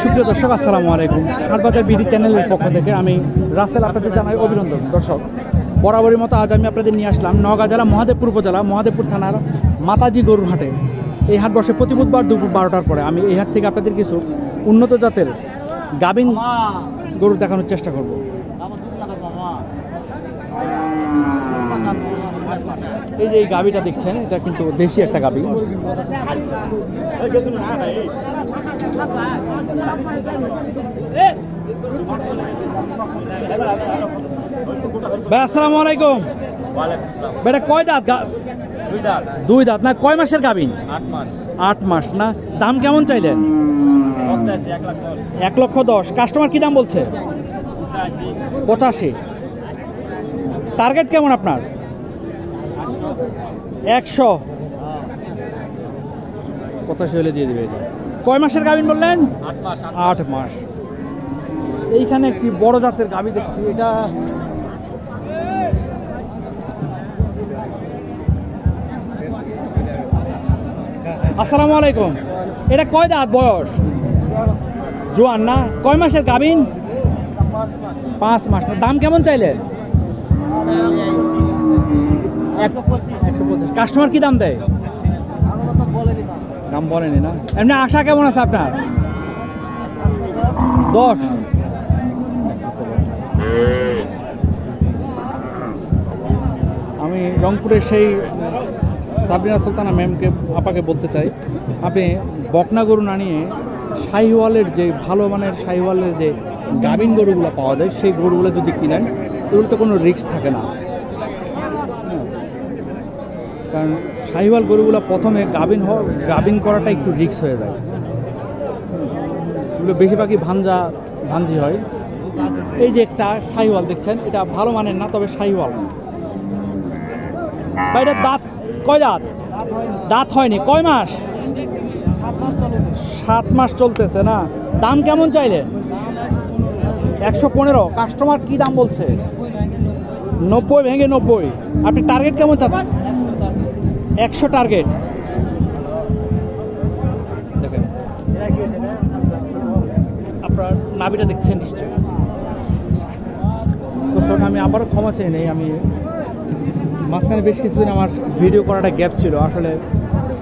সুপ্রিয় দর্শক, আসসালামু আলাইকুম। হাটবাজার বিডি চ্যানেলের পক্ষ থেকে আমি রাসেল আপনাদের জানাই অভিনন্দন। দর্শক, বরাবরের মতো আজ আমি আপনাদের নিয়ে আসলাম নওগাঁ জেলা মহাদেবপুর উপজেলা মহাদেবপুর থানার মাতাজি গরুর হাটে। এই হাট বসে প্রতি বুধবার দুপুর 12টার পরে। আমি এই হাট থেকে আপনাদের কিছু উন্নত জাতের গাভিন গরু দেখানোর চেষ্টা করব। এই যে এই গাভিটা দেখছেন, এটা কিন্তু দেশি একটা গাভি। ভাই আসসালামু আলাইকুম। বেটা কয় দাঁত? দুই দাঁত না? কয় মাসের গাভিন? 8 মাস না? দাম কেমন চাইলেন? 1,10,000। কাস্টমার কি দাম বলছে? 85। টার্গেট কেমন আপনার? 100। 85 হলে দিয়ে দিবে। কয় মাসের গাভিন বললেন? 8 মাস। এইখানে একটি বড় জাতের গাভি দেখছি। এটা আসসালামু আলাইকুম। এটা কয় দাঁত বয়স? জোয়ান না? কয় মাসের গাভিন? 5 মাস। দাম কেমন চাইলেন? 125। কাস্টমার কি দাম দেয়? দাম বলেনি না? এমনি আশা কেমন আছে আপনার? 10। আমি রংপুরের সেই সাবরিনা সুলতানা ম্যামকে আপাকে বলতে চাই, আপনি বকনা গরু না নিয়ে শাহিওয়ালের যে ভালো মানের শাহিওয়ালের যে গাভিন গরুগুলো পাওয়া যায় সেই গরুগুলো যদি কিনেন, এগুলোতে কোনো রিস্ক থাকে না। কারণ শাহিওয়াল গরুগুলো প্রথমে গাভিন করাটা একটু রিস্ক হয়ে যায়। এগুলো বেশিরভাগই ভাঞ্জি হয়। এই যে একটা শাহিওয়াল দেখছেন, এটা ভালো মানের না, তবে শাহিওয়াল। এটা দাঁত কয় দাঁত? দাঁত হয়নি। কয় মাস? 7 মাস চলতেছে না? দাম কেমন চাইলেন? 115। কাস্টমার কি দাম বলছে? 90 ভেঙে 90। আপনি টার্গেট কেমন চাচ্ছেন? 100 টার্গেট। দেখেন আপনার নাভিটা দেখছেন নিশ্চয়ই। দর্শক, আমি আবারও ক্ষমা চাই নেই। আমি মাঝখানে বেশ কিছুদিন আমার ভিডিও করাটা গ্যাপ ছিল। আসলে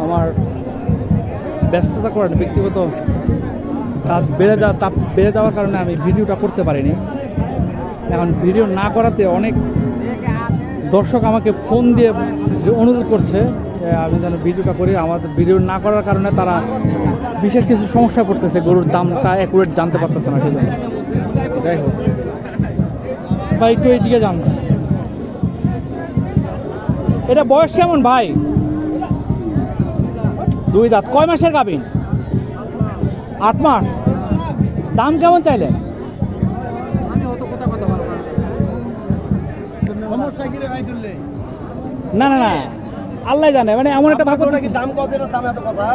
আমার ব্যস্ততা করার ব্যক্তিগত কাজ চাপ বেড়ে যাওয়ার কারণে আমি ভিডিওটা করতে পারিনি। এখন ভিডিও না করাতে অনেক দর্শক আমাকে ফোন দিয়ে অনুরোধ করছে আমি যেন ভিডিওটা করি। আমাদের ভিডিও না করার কারণে তারা বিশেষ কিছু সমস্যা পড়তেছে, গরুর দামটা অ্যাকুরেট জানতে পারতেছে না। সেজন্য যাই হোক ভাই, একটু এইদিকে যান। এটা বয়স কেমন ভাই? 2 দাঁত। কয় মাসের গাভিন? 8 মাস। দাম কেমন চাইলেন? না না না, আল্লাহ জানে। মানে এমন একটা ভাগ নাকি দাম কত? দাম এত কথা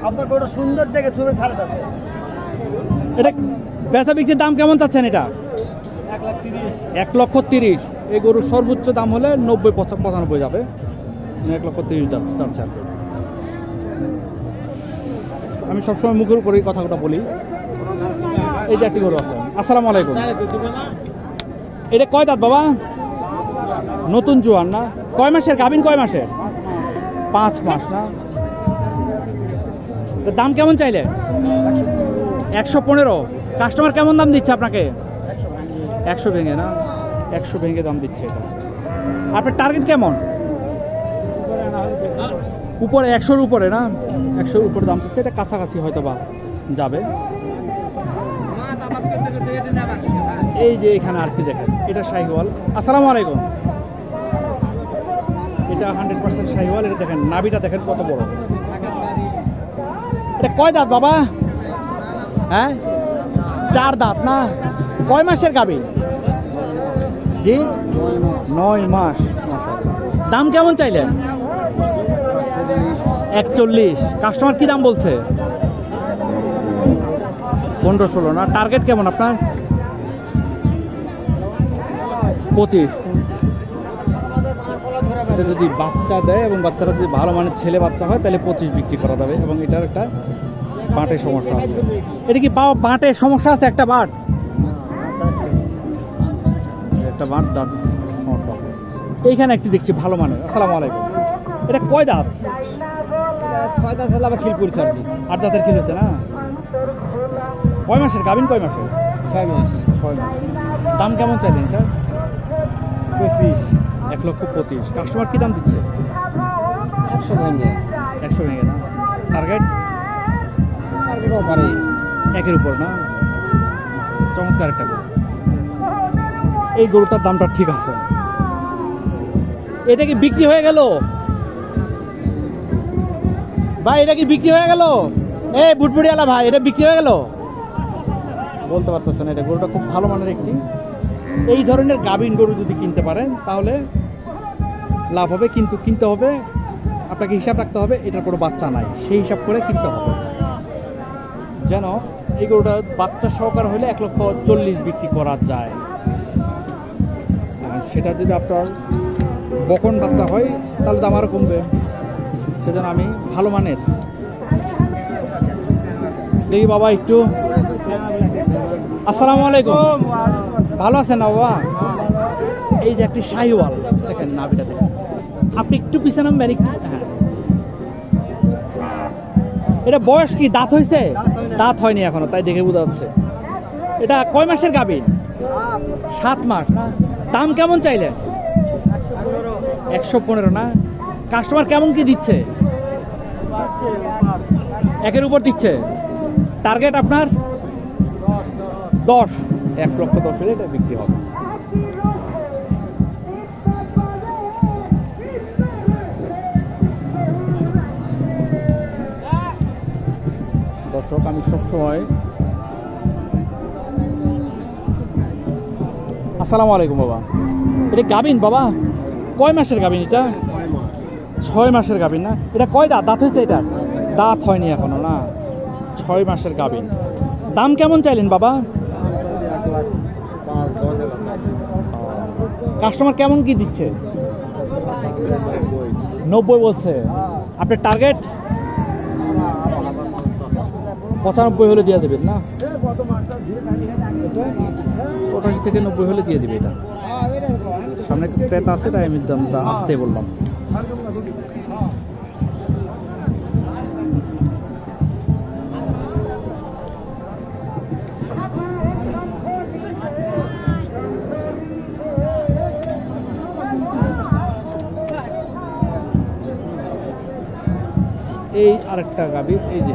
আপনার গরুটা সুন্দর দেখে ছবি ছাড়ে যাচ্ছে। এটা বেচা বিক্রির দাম কেমন চাচ্ছেন? এটা 1,30,000। এই গরুর সর্বোচ্চ দাম হলে 90-95 যাবে। 1,30,000 চাচ্ছে আর কি। আমি সবসময় মুখের উপরে এই কথাটা বলি। এই যে একটি গরু আছে। আসসালামু আলাইকুম। এটা কয় দাঁত বাবা? নতুন জোয়ান না? কয় মাসের গাভিন? কয় মাসের? 5 মাস না? দাম কেমন চাইলে? 115। কাস্টমার কেমন দাম দিচ্ছে আপনাকে? 100 ভেঙে না? 100 ভেঙে দাম দিচ্ছে এটা। আপনার টার্গেট কেমন? উপরে 100-র উপরে না? 100-র উপরে দাম চাচ্ছে। এটা কাছাকাছি হয়তো বা যাবে। এই যে এখানে আর কি দেখেন, এটা শাহিওয়াল। আসসালামু আলাইকুম। এটা 100% শাহিওয়াল। এটা দেখেন নাভিটা দেখেন কত বড়। এটা কয় দাঁত বাবা? হ্যাঁ 4 দাঁত না? কয় মাসের গাভী? জি 9 মাস। দাম কেমন চাইলেন? 41। কাস্টমার কি দাম বলছে? 15-16 না? টার্গেট কেমন আপনার? 25। এটা যদি বাচ্চা দেয় এবং বাচ্চারা যদি ভালো মানের ছেলে বাচ্চা হয় তাহলে 25 বিক্রি করা যাবে। এবং এটার একটা বাঁটের সমস্যা আছে। এটা কি বাঁটের সমস্যা আছে? একটা বাঁট, একটা বাঁট দাঁত সমস্যা। এইখানে একটি দেখছি ভালো মানের। আসসালামু আলাইকুম। এটা কয় দাঁত? 6 দাঁত হলে আবার খিল পড়ছে আর কি। 8 দাঁতের খিল হয়েছে না? কয় মাসের গাভিন? কয় মাসের? 6 মাস। 6 মাস। দাম কেমন চাইলেন এটা? 25। 1,25,000। কাস্টমার কি দাম দিচ্ছে? 100 ভেঙে। 100 ভেঙে না? টার্গেট? টার্গেটও পারে 1-এর উপর না? চমৎকার একটা গরু। এই গরুটার দামটা ঠিক আছে। এটা কি বিক্রি হয়ে গেল ভাই? এটা কি বিক্রি হয়ে গেল? এই বুটবুড়িওয়ালা ভাই, এটা বিক্রি হয়ে গেল? বলতে পারতেছে না। এটা গরুটা খুব ভালো মানের একটি। এই ধরনের গাভীন গরু যদি কিনতে পারেন তাহলে লাভ হবে, কিন্তু কিনতে হবে, আপনাকে হিসাব রাখতে হবে এটার কোনো বাচ্চা নাই, সেই হিসাব করে কিনতে হবে। যেন এই গরুটা বাচ্চা সহকার হলে 1,40,000 বিক্রি করা যায়। আর সেটা যদি আপনার বকন বাচ্চা হয় তাহলে দাম আরও কমবে। সেজন্য আমি ভালো মানের দেখি। বাবা একটু আসসালামু আলাইকুম, ভালো আছেন না বাবা? এই যে একটি শাহিওয়াল দেখেন, নাভিটা দেখেন। আপনি একটু পিছনে নামবেন একটু। হ্যাঁ, এটা বয়স কি? দাঁত হয়েছে? দাঁত হয়নি এখনো, তাই দেখে বোঝা যাচ্ছে। এটা কয় মাসের গাভীর? 7 মাস না? দাম কেমন চাইলেন? 115 না? কাস্টমার কেমন কি দিচ্ছে? 1-এর উপর দিচ্ছে। টার্গেট আপনার 10? 1,10,000 হলে এটা বিক্রি হবে। দর্শক, আমি সবসময় আসসালামু আলাইকুম বাবা। এটা গাভিন বাবা? কয় মাসের গাভিন এটা? 6 মাসের গাভিন না? এটা কয় দাঁত? দাঁত হয়েছে? এটা দাঁত হয়নি এখনো না? 6 মাসের গাভিন। দাম কেমন চাইলেন বাবা? কাস্টমার কেমন কি দিচ্ছে? 90 বলছে। আপনার টার্গেট 95 হলে দিয়ে দেবেন না? 85 থেকে 90 হলে দিয়ে দিবে। এটা সামনে ক্রেতা আছে তাই আমি দামটা আসতে বললাম। এই আরেকটা গাভীর, এই যে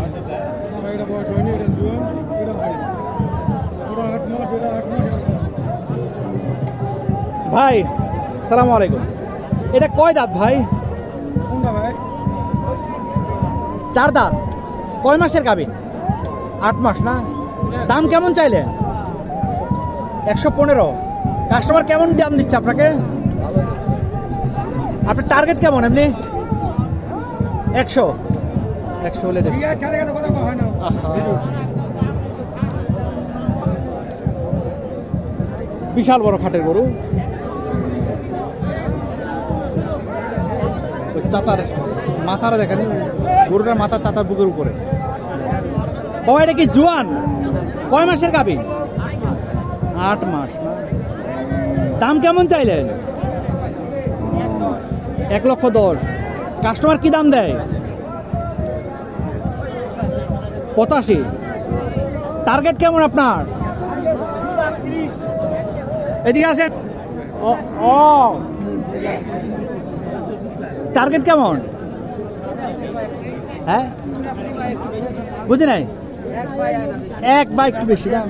ভাই সালামু আলাইকুম। এটা কয় দাঁত ভাই? 4 দাঁত। কয় মাসের গাভীর? 8 মাস না? দাম কেমন চাইলেন? 115। কাস্টমার কেমন দাম দিচ্ছে আপনাকে? আপনার টার্গেট কেমন এমনি? 100 হলে বিশাল বড় খাটের গরু। চাচার মাথাটা দেখেন, গরুটার মাথা চাচার বুকের উপরে। বাবা এটা কি জোয়ান? কয় মাসের গাভীর? 8 মাস না? দাম কেমন চাইলেন? 1,10,000। কাস্টমার কি দাম দেয়? 85। টার্গেট কেমন আপনার? এদিকে আসেন। টার্গেট কেমন? হ্যাঁ বুঝি নাই। 1 বা একটু বেশি না?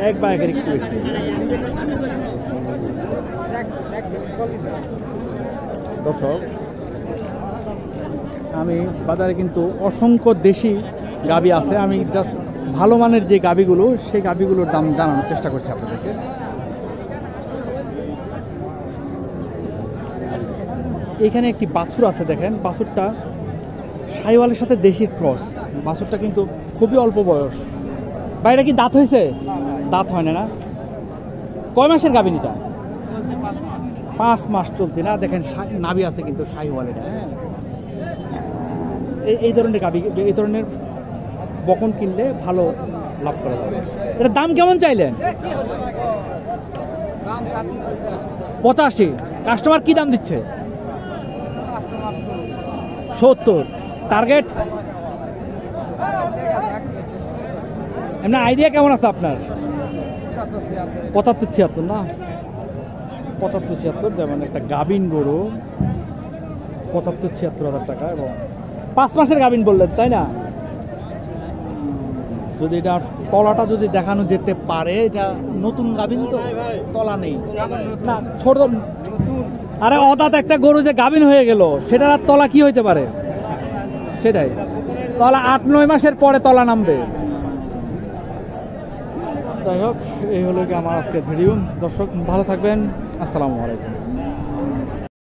1 বা 1-এর একটু বেশি। দর্শক, আমি বাজারে কিন্তু অসংখ্য দেশি গাভী আছে। আমি জাস্ট ভালো মানের যে গাভীগুলো, সেই গাভীগুলোর দাম জানানোর চেষ্টা করছি আপনাদেরকে। এখানে একটি বাছুর আছে দেখেন। বাছুরটা শাহিওয়ালের সাথে দেশির ক্রস। বাছুরটা কিন্তু খুবই অল্প বয়স। বা এটা কি দাঁত হয়েছে? দাঁত হয় না? কয় মাসের গাভীন এটা? 5 মাস চলতি না, দেখেন নাভি আছে কিন্তু শাহিওয়াল এটা। হ্যাঁ, এই ধরনের গাভি, এই ধরনের বকন কিনলে ভালো লাভ করা যাবে। এটার দাম কেমন চাইলেন? 85। কাস্টমার কি দাম দিচ্ছে? 70। টার্গেট এমনি আইডিয়া কেমন আছে আপনার? 75-76 না, 75-76, যেমন একটা গাভিন গরু 75-76 হাজার টাকা, এবং 5 মাসের গাভিন বললেন তাই না? যদি এটা তলাটা যদি দেখানো যেতে পারে, এটা নতুন গাভিন তো তলা নেই না, ছোট। আরে অদাত একটা গরু যে গাভিন হয়ে গেল, সেটার আর তলা কি হইতে পারে? সেটাই, তলা 8-9 মাসের পরে তলা নামবে। যাই হোক, এই হলো কি আমার আজকের ভিডিও। দর্শক ভালো থাকবেন, আসসালামু আলাইকুম।